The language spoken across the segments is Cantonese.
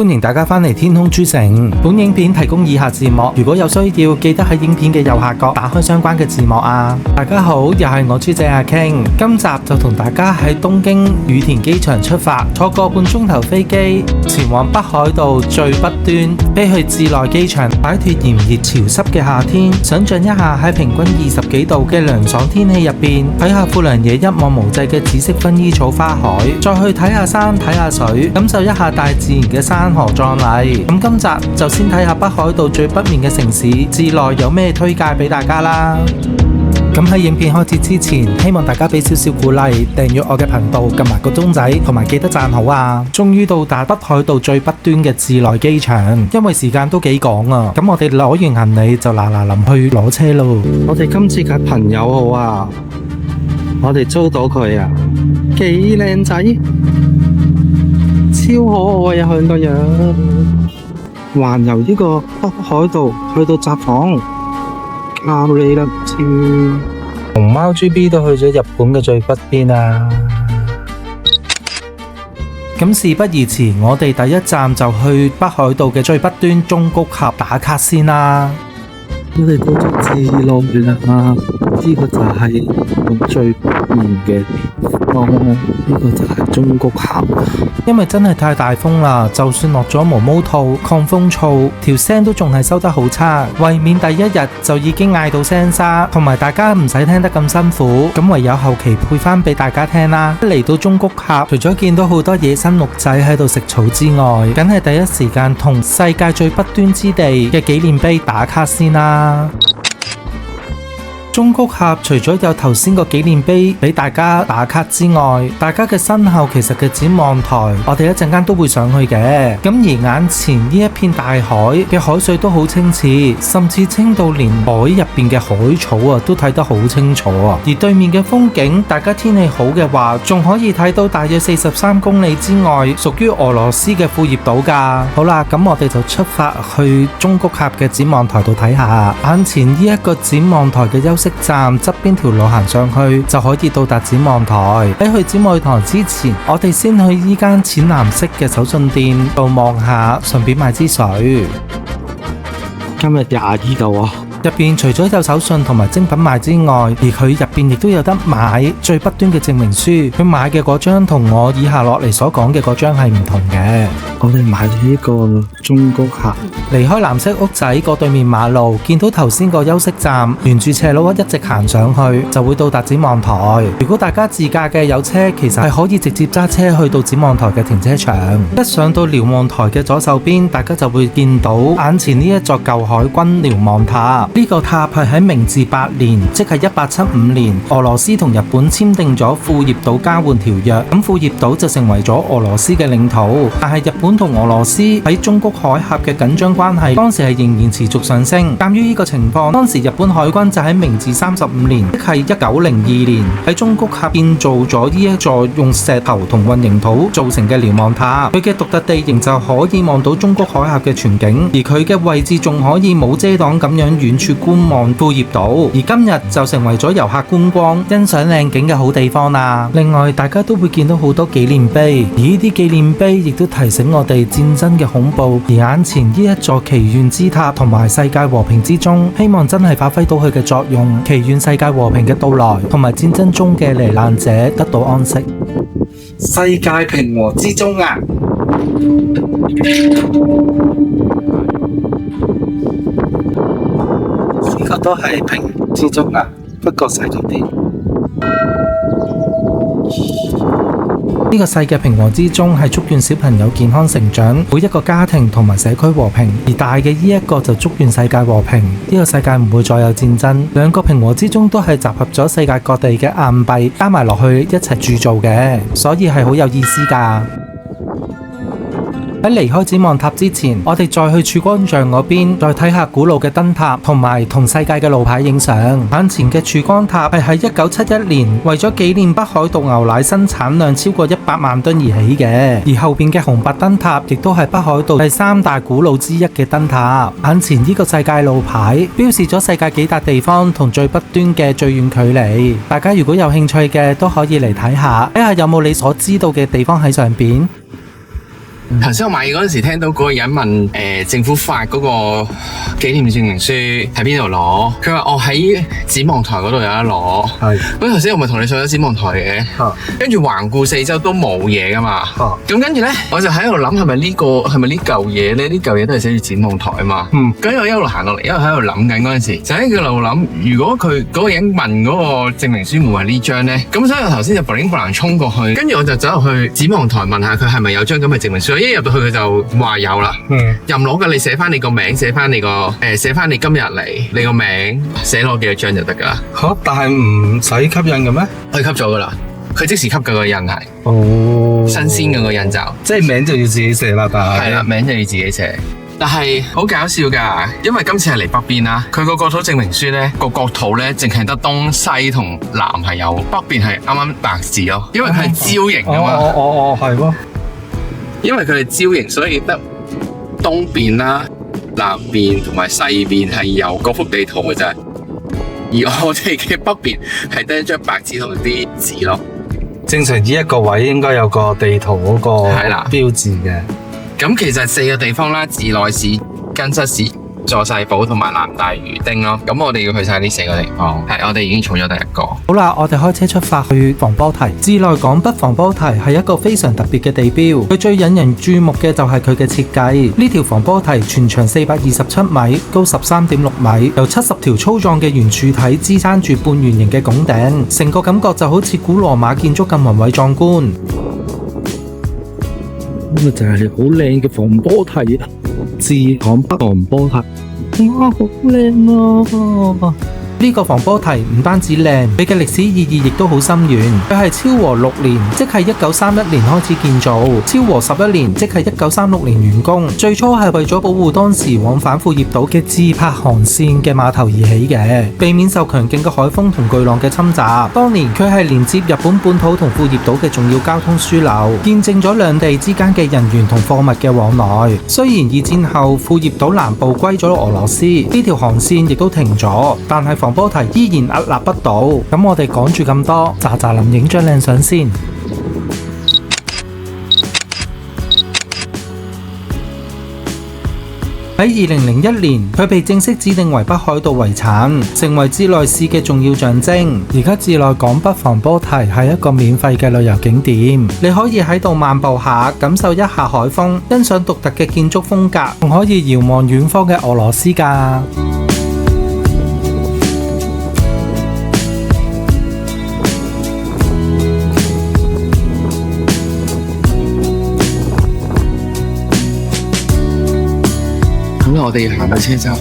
歡迎大家返嚟天空諸城。本影片提供以下字幕，如果有需要，記得喺影片嘅右下角打開相關嘅字幕啊。大家好，又係我豬仔阿 King。今集就同大家喺東京羽田機場出發，坐個半鐘頭飛機，前往北海道最北端，飛去稚內機場，擺脫炎熱潮濕嘅夏天。想象一下喺平均20幾度嘅涼爽天氣入邊，睇下富良野一望無際嘅紫色薰衣草花海，再去睇下山睇下水，感受一下大自然嘅山河壯麗。咁今集就先睇下北海道最北面嘅城市稚內有咩推介俾大家啦。咁喺影片開始之前，希望大家俾少少鼓勵，訂閱我嘅頻道，撳埋個鐘仔，同埋記得讚好啊！終於到達北海道最北端嘅稚內機場，因為時間都幾趕啊，咁我哋攞完行李就嗱臨去攞車咯。我哋今次嘅朋友好啊，我哋租到佢啊，幾靚仔，超可愛啊，佢個樣。環遊呢個北海道去到札幌。靠你啦，熊貓 GB 都去咗日本嘅最北邊啊！咁事不宜遲，我哋第一站就去北海道嘅最北端中谷峽打卡先啦。我哋到咗稚內啦，呢個就係最北面嘅呢個就係中谷峽。因為真係太大風啦，就算落咗毛毛套、抗風措，條聲都仲係收得好差。為免第一日就已經嗌到聲沙，同埋大家唔使聽得咁辛苦，咁唯有後期配翻俾大家聽啦。一嚟到中谷峽，除咗見到好多野生鹿仔喺度食草之外，梗係第一時間同世界最北端之地嘅紀念碑打卡先啦。中谷峽除咗有頭先個紀念碑俾大家打卡之外，大家嘅身後其實嘅展望台，我哋一陣間都會上去嘅。咁而眼前呢一片大海嘅海水都好清澈，甚至清到連海入邊嘅海草啊都睇得好清楚啊。而對面嘅風景，大家天氣好嘅話，仲可以睇到大約43公里之外，屬於俄羅斯嘅庫頁島㗎。好啦，咁我哋就出發去中谷峽嘅展望台度睇下。眼前呢一個展望台嘅休息站側邊條路行上去就可以到達展望台。喺去展望台之前，我哋先去呢間淺藍色嘅手信店度望下，順便買支水。今日22度啊！入邊除咗有手信同埋精品賣之外，而佢入邊亦都有得買最北端嘅證明書。佢買嘅嗰張同我以下落嚟所講嘅嗰張係唔同嘅。我哋買咗呢個中谷峽，離開藍色屋仔過對面馬路，見到頭先個休息站，沿住斜路一直行上去，就會到達展望台。如果大家自駕嘅有車，其實係可以直接揸車去到展望台嘅停車場。一上到瞭望台嘅左手邊，大家就會見到眼前呢一座舊海軍瞭望塔。呢個塔係喺明治8年，即係1875年，俄羅斯同日本簽訂咗庫頁島交換條約，咁庫頁島就成為咗俄羅斯嘅領土。但係日本同俄羅斯喺中谷海峽嘅緊張關係，當時係仍然持續上升。鑑於呢個情況，當時日本海軍就喺明治35年，即係1902年，喺中谷峽建造咗呢一座用石頭同混凝土造成嘅瞭望塔。佢嘅獨特地形就可以望到中谷海峽嘅全景，而佢嘅位置仲可以冇遮擋咁樣遠處觀望庫頁島，而今日就成為咗遊客觀光、欣賞靚景嘅好地方啦。另外，大家都會見到好多紀念碑，而呢啲紀念碑亦都提醒我哋戰爭嘅恐怖。而眼前呢一座祈願之塔同埋世界和平之鐘，希望真係發揮到佢嘅作用，祈願世界和平嘅到來，同埋戰爭中嘅罹難者得到安息。世界平和之鐘啊！呢個都係平和之鐘啊，不過細咗啲。呢個細嘅平和之鐘係祝願小朋友健康成長，每一個家庭同埋社區和平；而大嘅呢一個就祝願世界和平，呢個世界唔會再有戰爭。兩個平和之鐘都係集合咗世界各地嘅硬幣加埋落去一齊鑄造嘅，所以係好有意思㗎。喺離開展望塔之前，我哋再去曙光像嗰邊，再睇下古老嘅燈塔，同埋同世界嘅路牌影相。眼前嘅曙光塔係喺1971年為咗紀念北海道牛奶生產量超過100萬噸而起嘅，而後邊嘅紅白燈塔亦都係北海道第3大古老之一嘅燈塔。眼前呢個世界路牌標示咗世界幾笪地方同最北端嘅最遠距離。大家如果有興趣嘅都可以嚟睇下，睇下有冇你所知道嘅地方喺上邊。頭先我買嘢嗰陣時，聽到嗰個人問政府發嗰個紀念證明書喺邊度攞？佢話我喺展望台嗰度有得攞。係。咁頭先我咪同你上咗展望台嘅，跟住環顧四周都冇嘢噶嘛。咁跟住咧，我就喺度諗係咪呢嚿嘢咧？呢嚿嘢都係寫住展望台啊嘛。咁我一路行落嚟，一路喺度諗緊嗰陣時，就喺佢度諗，如果佢嗰個人問嗰個證明書冇係呢張咧，咁所以我頭先就布靈布蘭衝過去，跟住我就走入去展望台問下佢係咪有張咁嘅證明書。一入到去佢就話有啦，任攞㗎，你寫翻你個名，寫翻你今日嚟，你個名寫攞幾多張就得噶啦。好，但係唔使吸印嘅咩？佢吸咗噶啦，佢即時吸嘅個印係。新鮮嘅個印就，即係名就要自己寫啦，但係係啦，名就要自己寫。但係好搞笑噶，因為今次係嚟北邊啦，佢個國土證明書咧，個國土咧淨係得東西同南係有，北邊係啱啱白字咯，因為佢係蕉形啊嘛。係喎。因為佢係蕉形，所以得東邊啦、南邊同埋西邊係有嗰幅地圖嘅啫。而我哋嘅北邊係得一張白紙同啲字咯。正常呢一個位應該有個地圖嗰個標誌嘅。咁其實4個地方啦，自來市、根室市、佐世保同埋南大嶼丁咯。咁我哋要去晒呢4個地方。係，我哋已經儲咗第一個。好啦，我哋開車出發去防波堤。自來港北防波堤係一個非常特別嘅地標，佢最引人注目嘅就係佢嘅設計。呢條防波堤全長427米，高13.6米，由70條粗壯嘅圓柱體支撐住半圓形嘅拱頂，成個感覺就好似古羅馬建築咁宏偉壯觀。呢個就係好靚嘅防波堤啊！自港北防波堤，哇，好靚啊！呢個防波堤唔單止靚，佢嘅歷史意義亦都好深遠。佢係昭和6年，即係1931年開始建造；昭和11年，即係1936年完工。最初係為咗保護當時往返庫頁島嘅自拍航線嘅碼頭而起嘅，避免受強勁嘅海風同巨浪嘅侵襲。當年佢係連接日本本土同庫頁島嘅重要交通樞紐，見證咗兩地之間嘅人員同貨物嘅往來。雖然二戰後庫頁島南部歸咗俄羅斯，呢條航線亦都停咗，但係防波堤依然屹立不倒。咁我哋講住咁多，喳喳林影張靚相先。喺2001年，佢被正式指定為北海道遺產，成為自來市嘅重要象徵。而家自來港北防波堤係一個免費嘅旅遊景點，你可以喺度漫步下，感受一下海風，欣賞獨特嘅建築風格，仲可以遙望遠方嘅俄羅斯㗎。咁我哋要行到車站，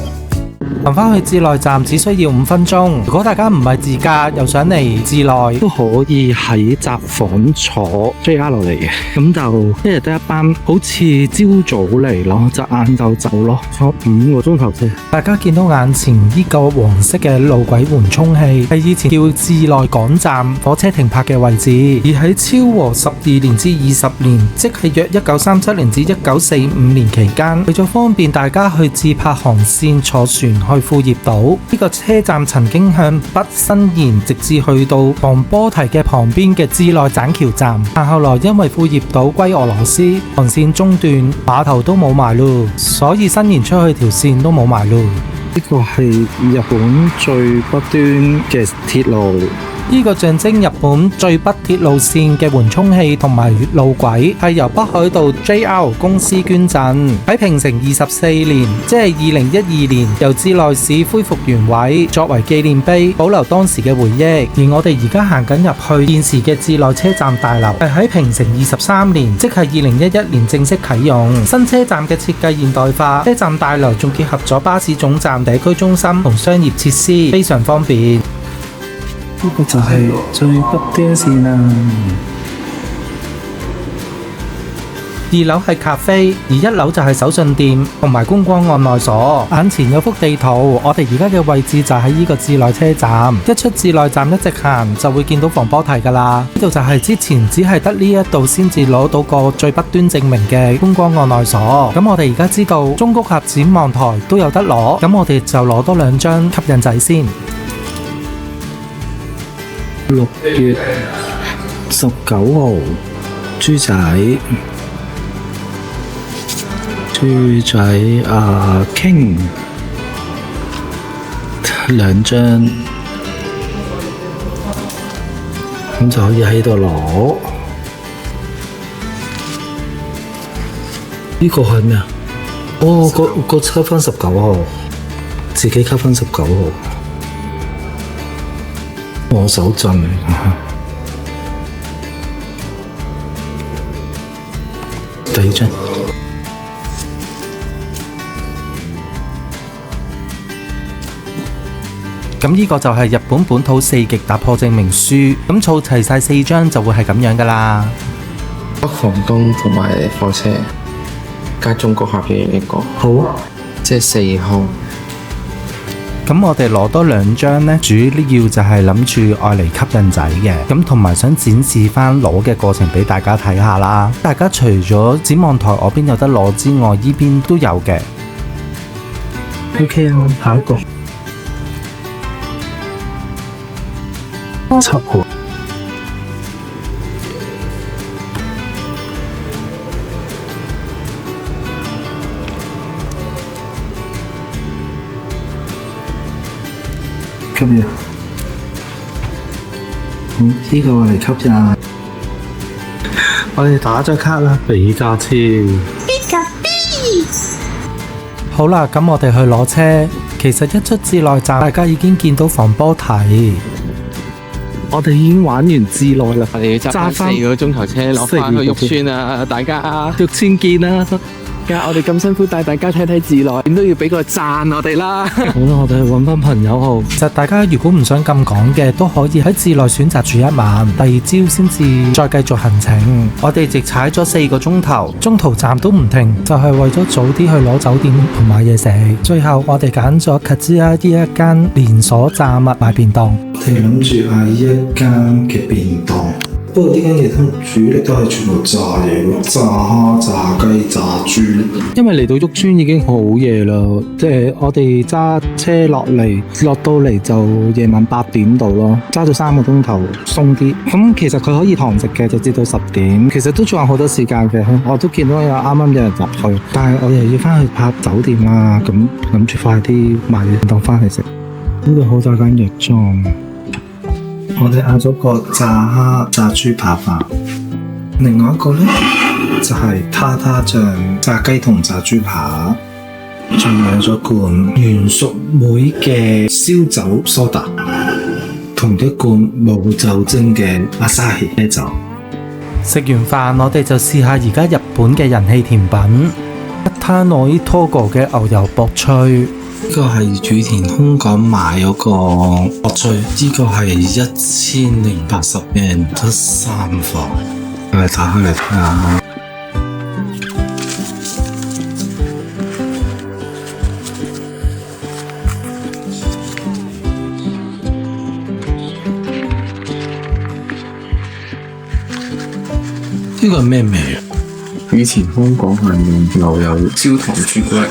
行返去自來站只需要5分鐘。如果大家唔係自駕又想嚟自來，都可以喺札幌坐 JR 落嚟嘅。咁就一日得一班，好似朝早嚟咯，就晏晝走咯，坐5個鐘頭車。大家見到眼前呢個黃色嘅路軌緩衝器，係以前叫自來港站火車停泊嘅位置。而喺昭和12年至20年，即係約1937年至1945年期間，為咗方便大家去自拍航線坐船去庫頁島，呢個車站曾經向北伸延，直至去到防波堤嘅旁邊嘅自來棧橋站。但後來因為庫頁島歸俄羅斯，航線中斷，碼頭都冇埋咯，所以伸延出去條線都冇埋咯。呢個係日本最北端嘅鐵路。呢個象徵日本最北鐵路線嘅緩衝器同埋路軌，係由北海道 JR 公司捐贈。喺平成24年，即係2012年，由自來市恢復原位，作為紀念碑，保留當時嘅回憶。而我哋而家行緊入去現時嘅自來車站大樓，係喺平成23年，即係2011年正式啟用。新車站嘅設計現代化，車站大樓仲結合咗巴士總站、地區中心同商業設施，非常方便。呢個就係最北端線啦。2樓係咖啡，而1樓就係手信店同埋觀光案內所。眼前有幅地圖，我哋而家嘅位置就喺呢個自來車站。一出自來站一直行就會見到防波堤噶啦。呢度就係之前只係得呢一度先至攞到個最北端證明嘅觀光案內所。咁我哋而家知道中谷峽展望台都有得攞，咁我哋就攞多2張吸引仔先。6月19號，豬仔。豬仔King 2張，咁就可以喺度攞。呢個係咩啊？哦，個積分19號，自己積分19號，我手震。第2張。咁呢個就係日本本土4極打破證明書，咁儲齊晒4張就會係咁樣噶啦。北房東同埋貨車加中國客嘅一個，好，即係4號。咁我哋攞多2張呢，主要就係諗住愛嚟吸引仔嘅，咁同埋想展示翻攞嘅過程俾大家睇下啦。大家除咗展望台嗰邊有得攞之外，呢邊都有嘅。OK 啊，下一個7號。吸引，呢個嚟吸引。我哋打咗卡啦，比價超。好啦，咁我哋去攞車。其實一出至內站，大家已經見到防波堤。我哋已經玩完至內啦，我哋要揸翻4個鐘頭車落翻去玉村啊！大家玉村見啦。我哋咁辛苦帶大家睇睇至內，點都要俾個讚我哋啦！好啦，我哋去揾翻朋友號。其實大家如果唔想咁趕嘅，都可以喺至內選擇住一晚，第2朝先至再繼續行程。我哋直踩咗4個鐘頭，中途站都唔停，就係為咗早啲去攞酒店同買嘢食。最後我哋揀咗Kazuya呢一間連鎖炸物買便當。我哋諗住嗌呢一間嘅便當。不過呢間嘢主力都係全部炸嘢咯，炸蝦、炸雞、炸豬。因為嚟到玉村已經好夜啦，即係我哋揸車落到嚟就夜晚8點度咯，揸咗3個鐘頭鬆啲。咁其實佢可以堂食嘅，就至到10點，其實都仲有好多時間嘅。我都見到啱啱有人入去，但係我哋又要翻去拍酒店啦，咁諗住快啲買便當翻去食。呢度好大間藥妝。我哋嗌咗個炸蝦、炸豬扒飯，另外一個呢，就係他醬炸雞同炸豬扒，仲有咗罐原熟梅嘅燒酒蘇打，同一罐冇酒精嘅阿沙希啤酒。食完飯，我哋就試下而家日本嘅人氣甜品一攤內拖過嘅牛油薄脆。呢個係羽田空港買嗰個薄脆，呢個係1080円得3份。我哋打開嚟睇下。呢個係咩味啊？羽田空港係用牛油焦糖朱古力。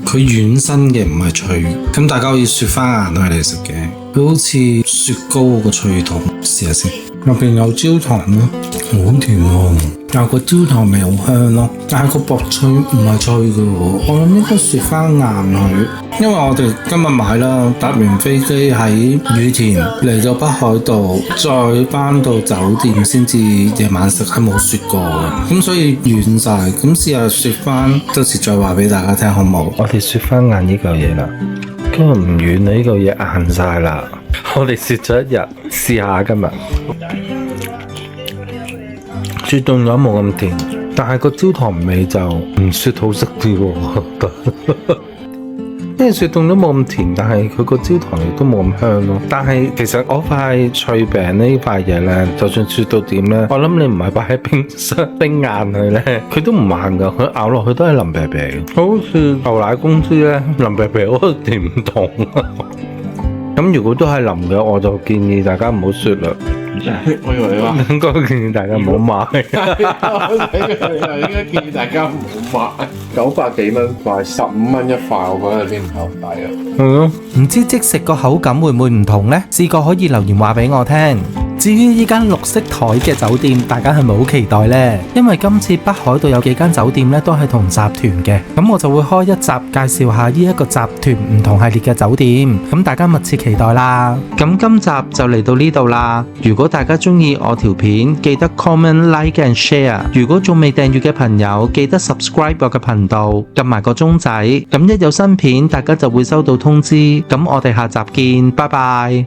佢軟身嘅，唔係脆，咁大家可以雪翻硬佢嚟食嘅。佢好似雪糕個脆糖，試下先。入邊有焦糖咯，好甜喎，但係個焦糖味好香咯。但係個薄脆唔係脆嘅喎，我諗應該雪翻硬佢。因為我哋今日買啦，搭完飛機喺羽田嚟到北海道，再返到酒店先至夜晚食，係冇雪過嘅，咁所以軟晒。咁試下雪翻，到時再話俾大家聽好唔好？我哋雪翻硬呢嚿嘢啦，今日唔軟啦，呢嚿嘢硬晒啦。我哋雪咗一日，試下今日雪凍咗冇咁甜，但係個焦糖味就唔雪好食啲喎，我覺得。因為雪凍咗冇咁甜，但係佢個焦糖亦都冇咁香咯。但係其實我塊脆餅呢塊嘢咧，就算雪到點咧，我諗你唔係擺喺冰箱冰硬佢咧，佢都唔硬噶，佢咬落去都係腍啤啤嘅，好似牛奶公司咧腍啤啤嗰個甜筒。咁如果都係腍嘅，我就建議大家唔好雪啦。我以為你話應該建議大家唔好買。應該建議大家唔好買。900幾蚊塊，15蚊一塊，我覺得有啲唔夠抵啊。唔知即食個口感會唔會唔同呢？試過可以留言話俾我聽。至於呢間綠色台嘅酒店，大家係咪好期待呢？因為今次北海道有幾間酒店咧都係同集團嘅，咁我就會開一集介紹下呢一個集團唔同系列嘅酒店，咁大家密切期待啦。咁今集就嚟到呢度啦。如果大家中意我條片，記得 comment、like and share。如果仲未訂閱嘅朋友，記得 subscribe 我嘅頻道，撳埋個鐘仔，咁一有新片，大家就會收到通知。咁我哋下集見，拜拜。